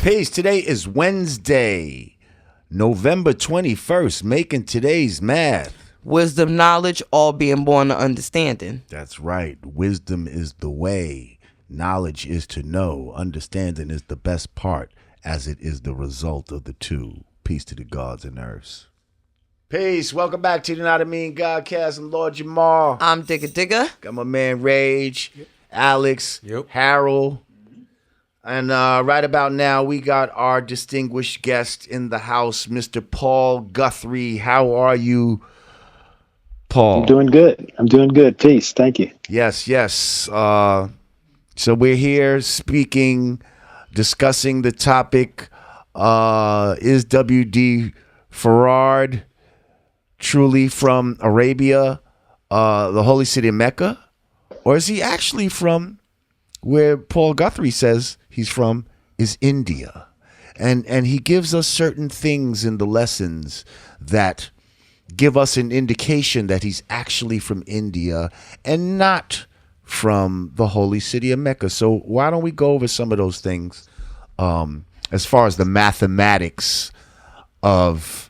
Peace. Today is Wednesday, November 21st, making today's math. Wisdom, knowledge, all being born to understanding. That's right. Wisdom is the way. Knowledge is to know. Understanding is the best part, as it is the result of the two. Peace to the gods and earths. Peace. Welcome back to the Not a Mean Godcast. And Lord Jamar. I'm Digga. Got my man Rage, Alex, Harold. And right about now, we got our distinguished guest in the house, Mr. Paul Guthrie. How are you, Paul? I'm doing good. Peace. Thank you. Yes. So we're here discussing the topic, is W.D. Farad truly from Arabia, the holy city of Mecca? Or is he actually from where Paul Guthrie says he's from is India? And he gives us certain things in the lessons that give us an indication that he's actually from India and not from the holy city of Mecca. So why don't we go over some of those things as far as the mathematics of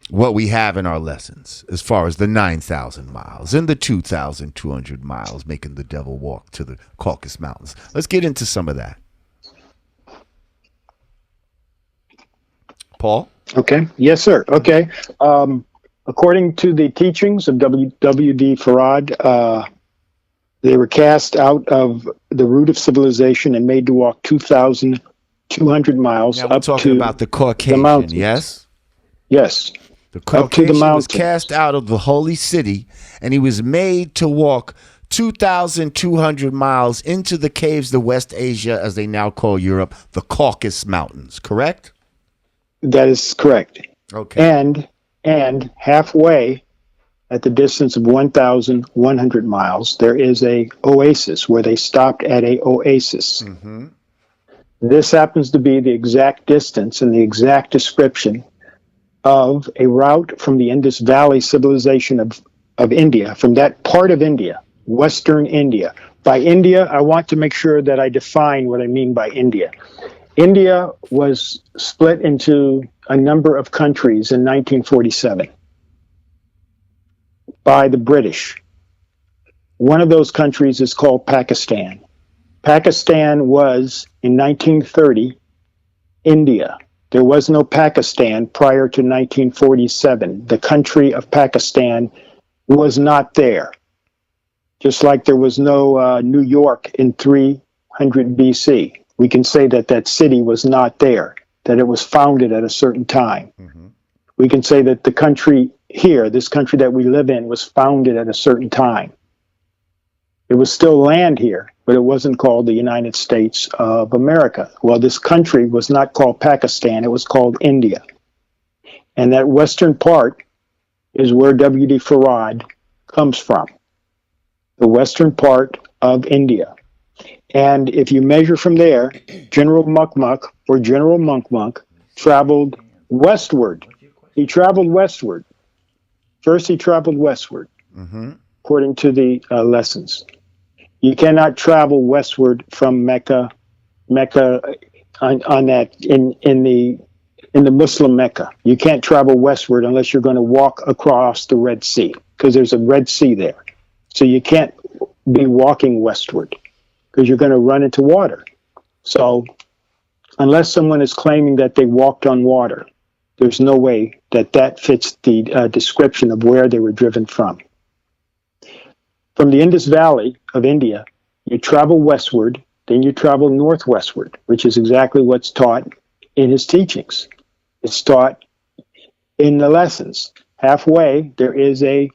what we have in our lessons, as far as the 9,000 miles and the 2,200 miles making the devil walk to the Caucasus Mountains. Let's get into some of that. Paul? Okay. Yes, sir. Okay. According to the teachings of W.D. Farad, they were cast out of the root of civilization and made to walk 2,200 miles now we're up talking to about the Caucasian, the mountains. Yes? Yes. The Caucasian was mountains. cast out of the holy city, and he was made to walk 2,200 miles into the caves of West Asia, as they now call Europe, the Caucasus Mountains, correct? That is correct. Okay. And halfway, at the distance of 1,100 miles, there is a oasis where they stopped at a oasis. Mm-hmm. This happens to be the exact distance and the exact description of a route from the Indus Valley civilization of India, from that part of India, Western India. By India, I want to make sure that I define what I mean by India. India was split into a number of countries in 1947 by the British. One of those countries is called Pakistan. Pakistan was, in 1930, India. There was no Pakistan prior to 1947. The country of Pakistan was not there. Just like there was no New York in 300 BC. We can say that that city was not there, that it was founded at a certain time. Mm-hmm. We can say that the country here, this country that we live in, was founded at a certain time. It was still land here, but it wasn't called the United States of America. Well, this country was not called Pakistan, it was called India. And that western part is where W.D. Farad comes from, the western part of India. And if you measure from there, General Mukmuk or General Mukmuk traveled westward. He traveled westward. First, he traveled westward, according to the lessons. You cannot travel westward from Mecca on that in the Muslim Mecca. You can't travel westward unless you're going to walk across the Red Sea, because there's a Red Sea there. So you can't be walking westward because you're going to run into water. So unless someone is claiming that they walked on water, there's no way that that fits the description of where they were driven from. From the Indus Valley of India, you travel westward, then you travel northwestward, which is exactly what's taught in his teachings. It's taught in the lessons. Halfway, there is a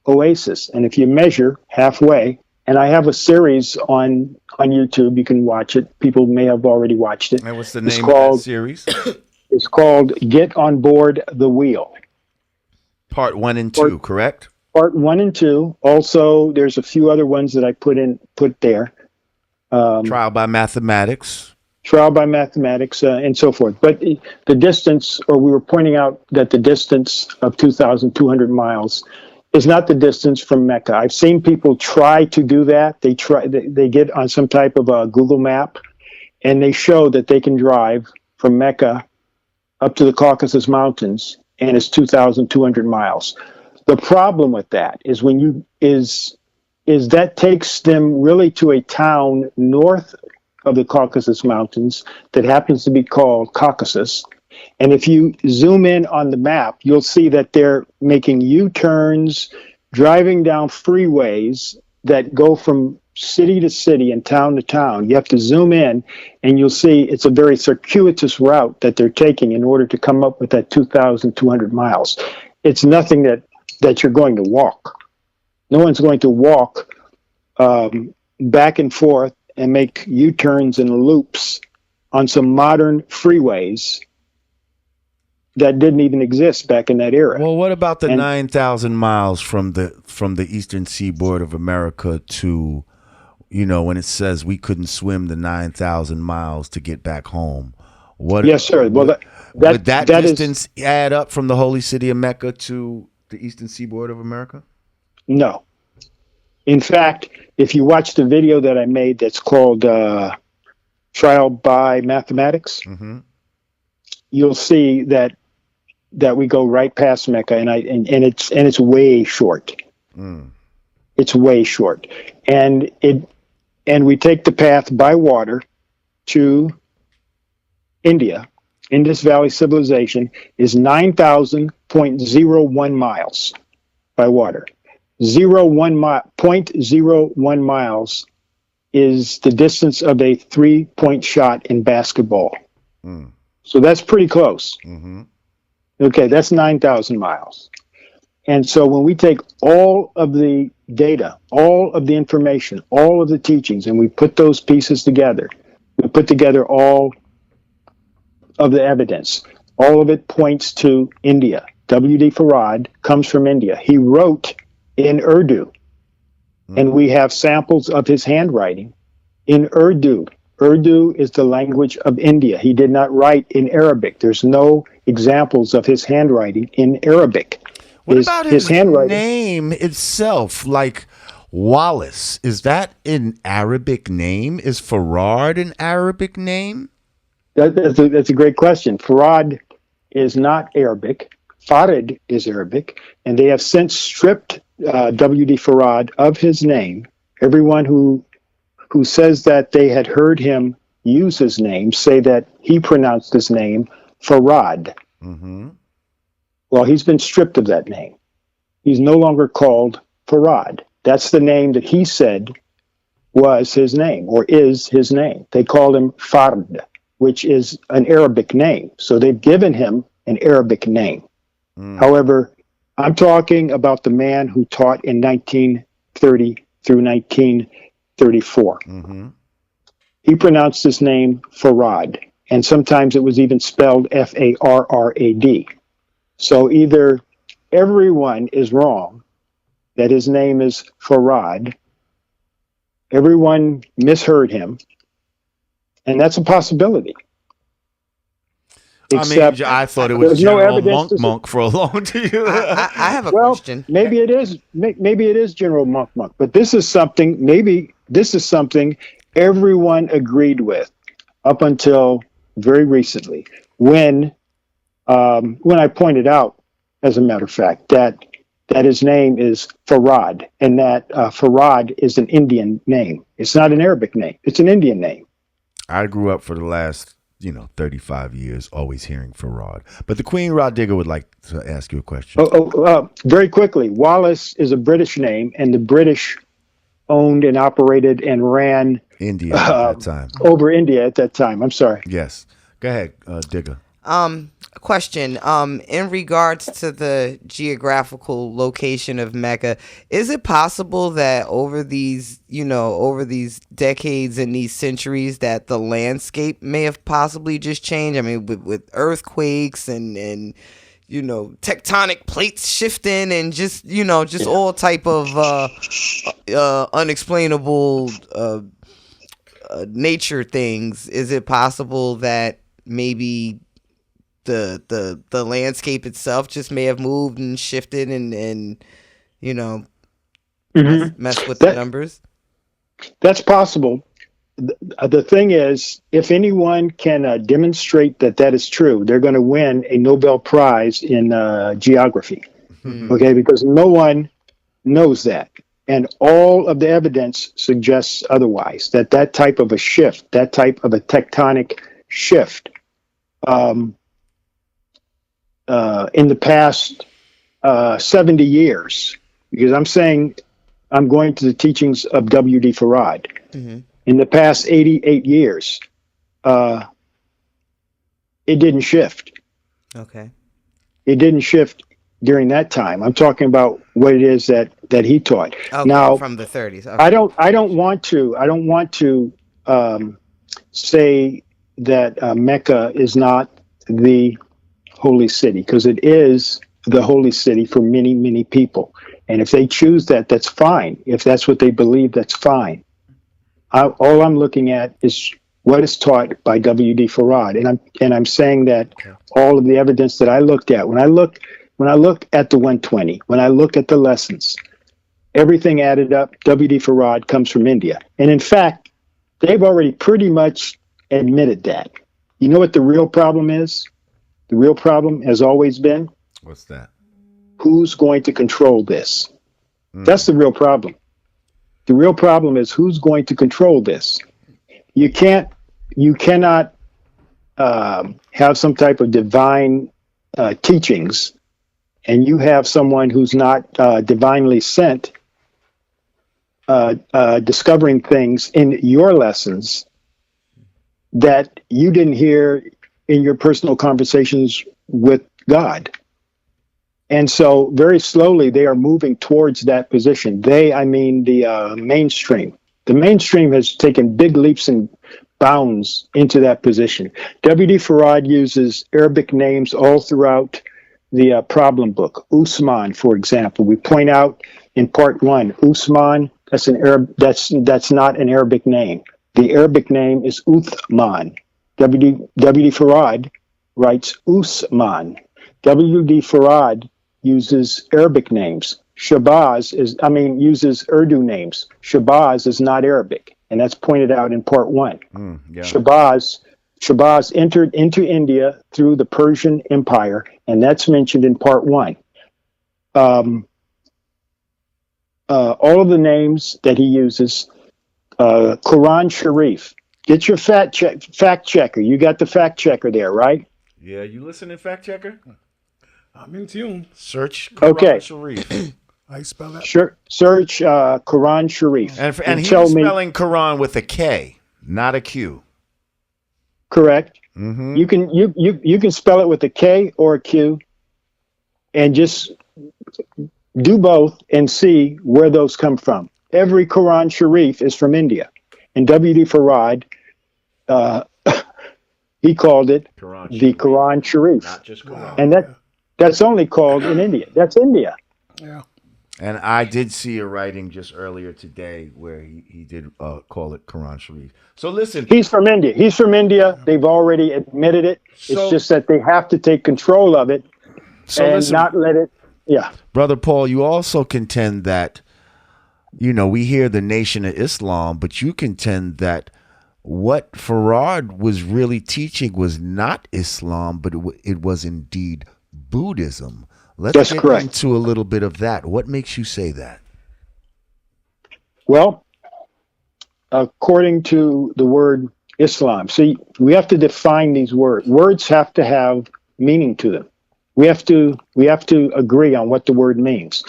oasis, and if you measure halfway, and I have a series on YouTube, you can watch it. People may have already watched it. And what's the name of that series? It's called Get on Board the Wheel. Part 1 and 2, correct? Part 1 and 2. Also, there's a few other ones that I put there. Trial by Mathematics. And so forth. But the distance, or we were pointing out that the distance of 2,200 miles is not the distance from Mecca. I've seen people try to do that. They get on some type of a Google map and they show that they can drive from Mecca up to the Caucasus Mountains, and it's 2,200 miles. The problem with that is is that takes them really to a town north of the Caucasus Mountains that happens to be called Caucasus. And if you zoom in on the map, you'll see that they're making U-turns, driving down freeways that go from city to city and town to town. You have to zoom in, and you'll see it's a very circuitous route that they're taking in order to come up with that 2,200 miles. It's nothing that you're going to walk. No one's going to walk back and forth and make U-turns and loops on some modern freeways that didn't even exist back in that era. Well, what about the 9,000 miles from the eastern seaboard of America to, when it says we couldn't swim the 9,000 miles to get back home? Yes, sir. Well, would that distance add up from the holy city of Mecca to the eastern seaboard of America? No. In fact, if you watch the video that I made that's called Trial by Mathematics, you'll see that we go right past Mecca, and it's way short. It's way short, and we take the path by water to India. Indus Valley Civilization is 9,000.01 miles by water. 0.01 miles is the distance of a 3-point shot in basketball. So that's pretty close. Okay, that's 9,000 miles. And so when we take all of the data, all of the information, all of the teachings, and we put those pieces together, we put together all of the evidence. All of it points to India. W.D. Farad comes from India. He wrote in Urdu, and we have samples of his handwriting in Urdu. Urdu is the language of India. He did not write in Arabic. There's no examples of his handwriting in Arabic. What about his name itself, like Wallace? Is that an Arabic name? Is Farad an Arabic name? That's a great question. Farad is not Arabic. Farid is Arabic, and they have since stripped W.D. Farad of his name. Everyone who says that they had heard him use his name say that he pronounced his name Farad. Well, he's been stripped of that name. He's no longer called Farad. That's the name that he said was his name, or is his name. They called him Fard, which is an Arabic name. So they've given him an Arabic name. However, I'm talking about the man who taught in 1930 through 1934. He pronounced his name Farad, and sometimes it was even spelled Farrad. So either everyone is wrong, that his name is Farad, everyone misheard him, and that's a possibility. Except, I thought it was General Monk for a long time. I have a question. Maybe it is. Maybe it is General Monk. But this is something. Maybe this is something everyone agreed with up until very recently, when I pointed out, as a matter of fact, that his name is Farad, and that Farad is an Indian name. It's not an Arabic name. It's an Indian name. I grew up for the last 35 years, always hearing Farad. But the Queen Rod Digger would like to ask you a question. Very quickly. Wallace is a British name, and the British owned and operated and ran India at that time. Over India at that time. I'm sorry. Yes. Go ahead, Digger. Question. In regards to the geographical location of Mecca, is it possible that over these decades and these centuries that the landscape may have possibly just changed? I mean, with earthquakes and tectonic plates shifting and just all type of unexplainable nature things. Is it possible that maybe the landscape itself just may have moved and shifted and mess with the numbers? That's possible. the thing is, if anyone can demonstrate that that is true, they're going to win a Nobel Prize in geography. Okay, because no one knows that. And all of the evidence suggests otherwise, that type of a shift, that type of a tectonic shift in the past 70 years, because I'm going to the teachings of W.D. Farad. In the past 88 years, it didn't shift. Okay. It didn't shift during that time. I'm talking about what it is that he taught. Okay, Now, from the 30s. Okay. I don't want to say that Mecca is not the holy city, because it is the holy city for many, many people. And if they choose that, that's fine. If that's what they believe, that's fine. All I'm looking at is what is taught by W.D. Farad, and I'm saying that all of the evidence that I looked at, when I look at the 120, when I look at the lessons, everything added up. W.D. Farad comes from India, and in fact, they've already pretty much admitted that. You know what the real problem is? The real problem has always been, what's that? Who's going to control this? That's the real problem. The real problem is who's going to control this. You cannot have some type of divine teachings, and you have someone who's not divinely sent discovering things in your lessons that you didn't hear in your personal conversations with God. And so very slowly they are moving towards that position. I mean the mainstream. The mainstream has taken big leaps and bounds into that position. W.D. Farad uses Arabic names all throughout the problem book. Usman, for example, we point out in part 1, Usman, that's not an Arabic name. The Arabic name is Uthman. W.D. Farad writes Usman. W.D. Farad uses Arabic names. Uses Urdu names. Shabazz is not Arabic, and that's pointed out in part 1. Shabazz entered into India through the Persian Empire, and that's mentioned in part 1. All of the names that he uses, Quran Sharif. Get your fact checker. You got the fact checker there, right? Yeah, you listening, fact checker? I'm in tune. Search Quran Sharif. How you spell that? Search Quran Sharif. And he's spelling Quran with a K, not a Q. Correct. Mm-hmm. You can spell it with a K or a Q, and just do both and see where those come from. Every Quran Sharif is from India, and W.D. Farad, he called it the Quran Sharif, not just Quran. And that's only called in India. That's India. Yeah. And I did see a writing just earlier today where he did call it Quran Sharif. So listen. He's from India. They've already admitted it. It's just that they have to take control of it and not let it. Yeah. Brother Paul, you also contend that, we hear the Nation of Islam, but you contend that what Farad was really teaching was not Islam, but it was indeed Buddhism. Let's get into a little bit of that. What makes you say that? Well, according to the word Islam, see, we have to define these words. Words have to have meaning to them. We have to agree on what the word means.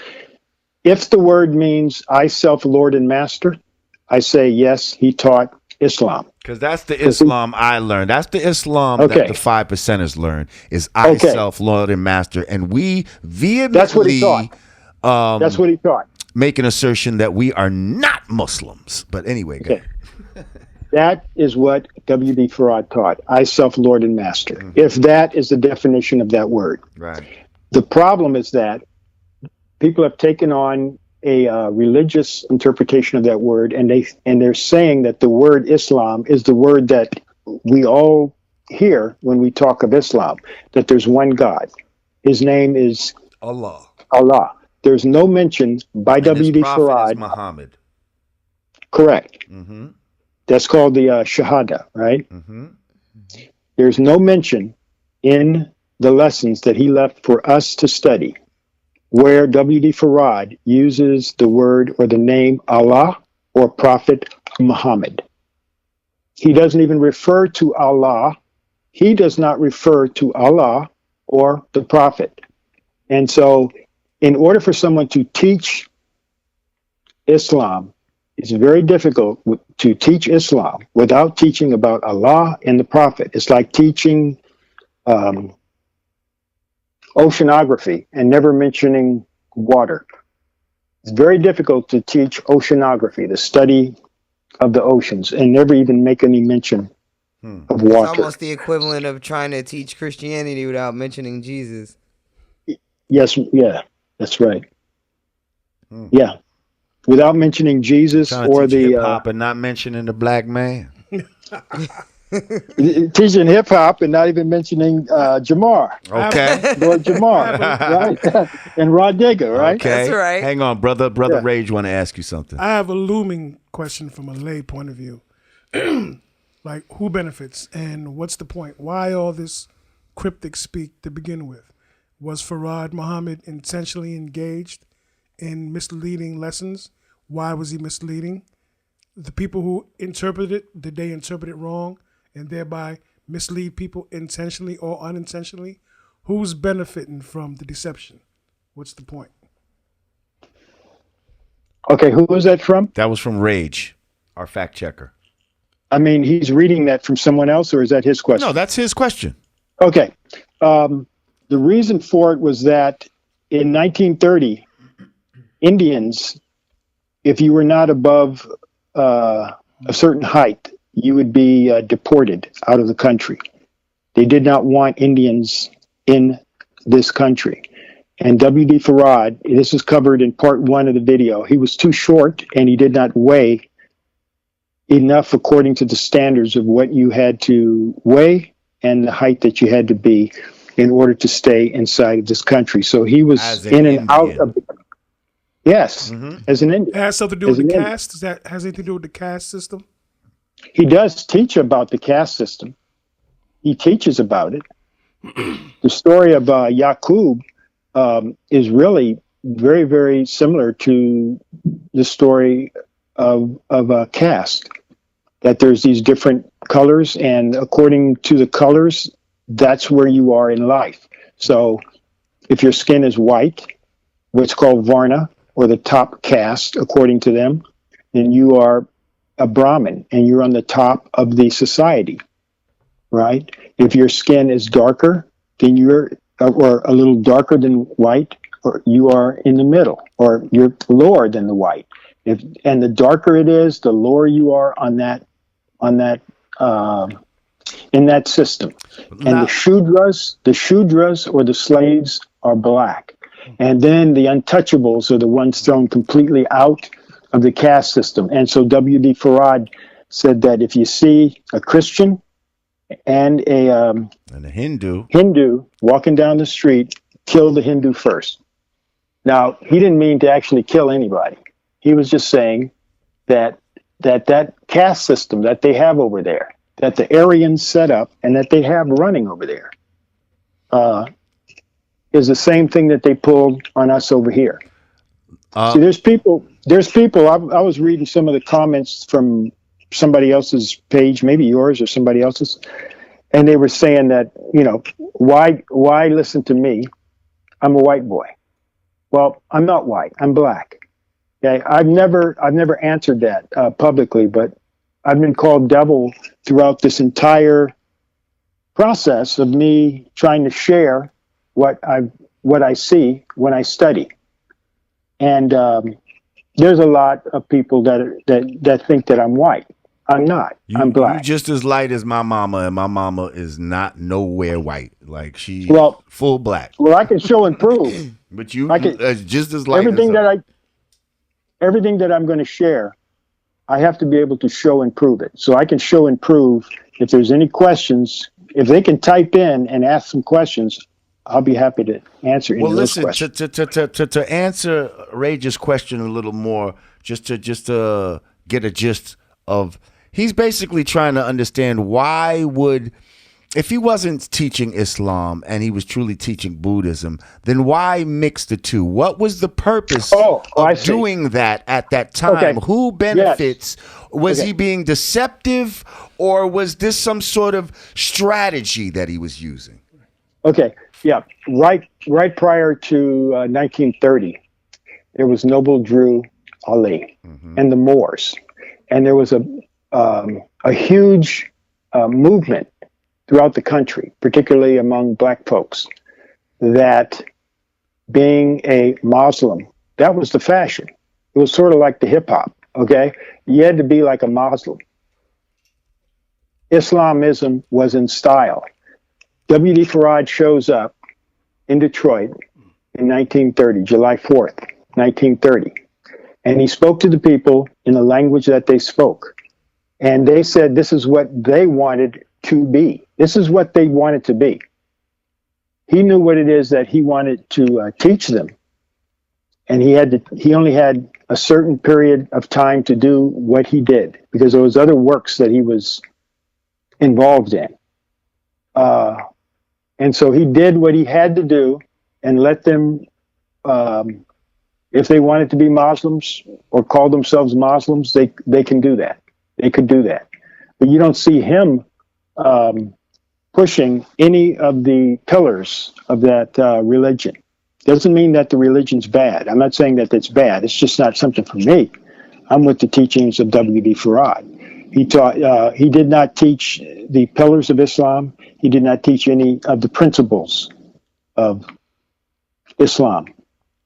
If the word means I, self, Lord and Master, I say yes, he taught Islam. Because that's the Islam I learned. That's the Islam that the 5%ers learn is I, self, Lord and Master. And we vehemently that's what he taught. That's what he taught. Make an assertion that we are not Muslims. But anyway, go ahead. That is what W.D. Farad taught. I, self, Lord and Master. Mm-hmm. If that is the definition of that word. Right. The problem is that people have taken on a religious interpretation of that word, and they're saying that the word Islam is the word that we all hear when we talk of Islam, that there's one God. His name is Allah. There's no mention by W.D. Farad. Is Muhammad. Correct. Mm-hmm. That's called the Shahada, right? Mm-hmm. There's no mention in the lessons that he left for us to study where W.D. Farad uses the word or the name Allah or Prophet Muhammad. He doesn't even refer to Allah. He does not refer to Allah or the Prophet. And so, in order for someone to teach Islam, it's very difficult to teach Islam without teaching about Allah and the Prophet. It's like teaching oceanography and never mentioning water. It's very difficult to teach oceanography, the study of the oceans, and never even make any mention of water. It's almost the equivalent of trying to teach Christianity without mentioning Jesus. Yes, yeah, that's right. Yeah, without mentioning Jesus or the hip hop and not mentioning the black man. teaching hip hop and not even mentioning Jamar. Okay. Lord Jamar, right? And Rod Digger, right? Okay. That's right. Hang on, brother. Brother Yeah. Rage want to ask you something. I have a looming question from a lay point of view. Like, who benefits and what's the point? Why all this cryptic speak to begin with? Was Farad Muhammad intentionally engaged in misleading lessons? Why was he misleading? The people who interpret it, did they interpret it wrong and thereby mislead people intentionally or unintentionally? Who's benefiting from the deception? What's the point? Okay, who was that from? That was from Rage, our fact checker. I mean, he's reading that from someone else, or is that his question? No, that's his question. Okay. The reason for it was that in 1930, Indians, if you were not above a certain height, you would be deported out of the country. They did not want Indians in this country. And W.D. Farad, this is covered in part 1 of the video, he was too short and he did not weigh enough according to the standards of what you had to weigh and the height that you had to be in order to stay inside of this country. So he was As an in and Indian. out of yes, as an Indian. It has something to do As with the an Indian. caste? Does that has anything to do with the caste system? He does teach about the caste system. He teaches about it. The story of Yaqub is really very, very similar to the story of caste. That there's these different colors, and according to the colors, that's where you are in life. So if your skin is white, what's called Varna, or the top caste, according to them, then you are a Brahmin, and you're on the top of the society, right? If your skin is darker, then you're, or a little darker than white, or you are in the middle, or you're lower than the white. And the darker it is, the lower you are on that in that system. And the Shudras or the slaves are black. And then the untouchables are the ones thrown completely out of the caste system. And so W.D. Farad said that if you see a Christian and a Hindu walking down the street, kill the Hindu first. Now, he didn't mean to actually kill anybody. He was just saying that caste system that they have over there, that the Aryans set up and that they have running over there, is the same thing that they pulled on us over here. See, there's people, I was reading some of the comments from somebody else's page, maybe yours or somebody else's, and they were saying that, why listen to me? I'm a white boy. Well, I'm not white, I'm black. Okay, I've never answered that publicly, but I've been called devil throughout this entire process of me trying to share what I see when I study. And there's a lot of people that think that I'm white. I'm not. I'm black. You're just as light as my mama, and my mama is not nowhere white. Like she's full black. Well, I can show and prove. But you just as light. Everything that I'm going to share, I have to be able to show and prove it. So I can show and prove if there's any questions. If they can type in and ask some questions, I'll be happy to answer any of those questions. To answer Rage's question a little more, just to get a gist of he's basically trying to understand why would, if he wasn't teaching Islam and he was truly teaching Buddhism, then why mix the two? What was the purpose of doing that at that time? Okay. Who benefits? Yes. Was Okay. he being deceptive, or was this some sort of strategy that he was using? Okay, yeah, right prior to 1930, there was Noble Drew Ali and the Moors, and there was a huge movement throughout the country, particularly among black folks, that being a Muslim, that was the fashion. It was sort of like the hip hop. Okay, you had to be like a Muslim. Islamism was in style. W.D. Farad shows up in Detroit in 1930, July 4th, 1930. And he spoke to the people in the language that they spoke. And they said this is what they wanted to be. This is what they wanted to be. He knew what it is that he wanted to teach them. And he only had a certain period of time to do what he did, because there was other works that he was involved in. And so he did what he had to do and let them, if they wanted to be Muslims or call themselves Muslims, they can do that. They could do that. But you don't see him pushing any of the pillars of that religion. Doesn't mean that the religion's bad. I'm not saying that it's bad. It's just not something for me. I'm with the teachings of W.D. Farad. He did not teach the pillars of Islam. He did not teach any of the principles of Islam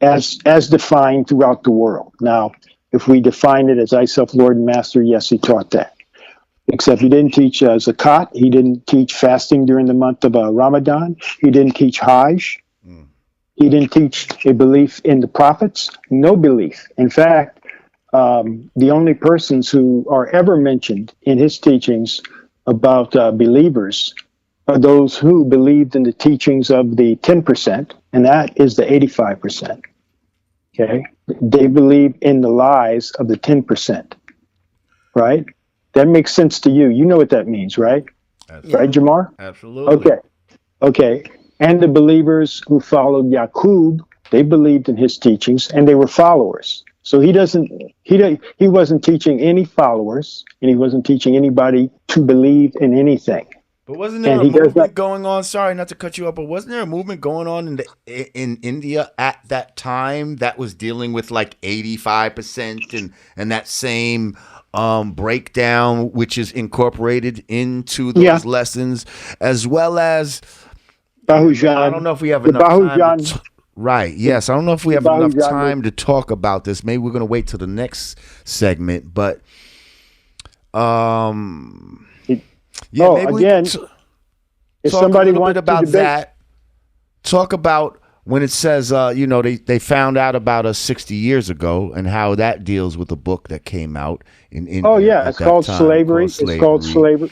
as defined throughout the world. Now, if we define it as I, self, Lord and Master, yes, he taught that. Except he didn't teach zakat. He didn't teach fasting during the month of Ramadan. He didn't teach Hajj. He didn't teach a belief in the prophets. No belief. In fact, the only persons who are ever mentioned in his teachings about believers are those who believed in the teachings of the 10%, and that is the 85%. Okay? They believe in the lies of the 10%. Right? That makes sense to you. You know what that means, right? Absolutely. Right, Jamar? Absolutely. Okay. And the believers who followed Yaqub, they believed in his teachings and they were followers. So he wasn't teaching any followers, and he wasn't teaching anybody to believe in anything. But wasn't there a movement going on? Sorry, not to cut you up, but wasn't there a movement going on in India at that time that was dealing with like 85% and that same breakdown, which is incorporated into those lessons, as well as Bahujan. I don't know if we have enough time. Right. Yes. I don't know if we have enough time to talk about this. Maybe we're going to wait till the next segment. But, maybe again, if somebody a little wants bit about to that. Talk about when it says, they found out about us 60 years ago, and how that deals with a book that came out in India. Oh yeah, it's called Slavery. It's called Slavery.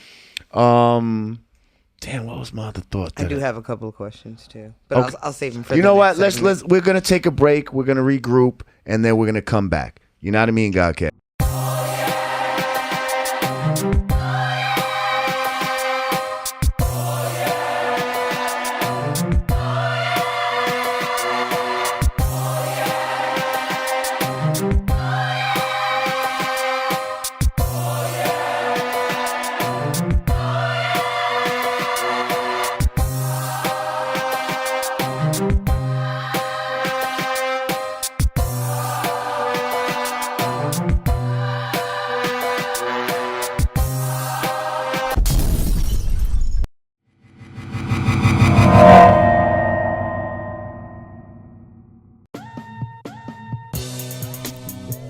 Damn, what was my other thought? I do have a couple of questions too, but Okay. I'll save them for. You the know what? next segment. We're gonna take a break. We're gonna regroup, and then we're gonna come back. You know what I mean, Godcat?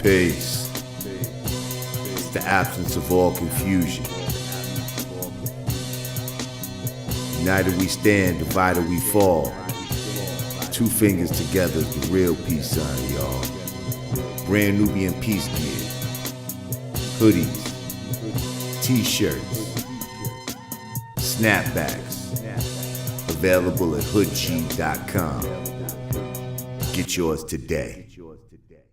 Peace. It's the absence of all confusion. United we stand, divided we fall. Two fingers together is the real peace sign, y'all. Brand Nubian peace gear. Hoodies. T-shirts. Snapbacks. Available at hoodg.com. Get yours today.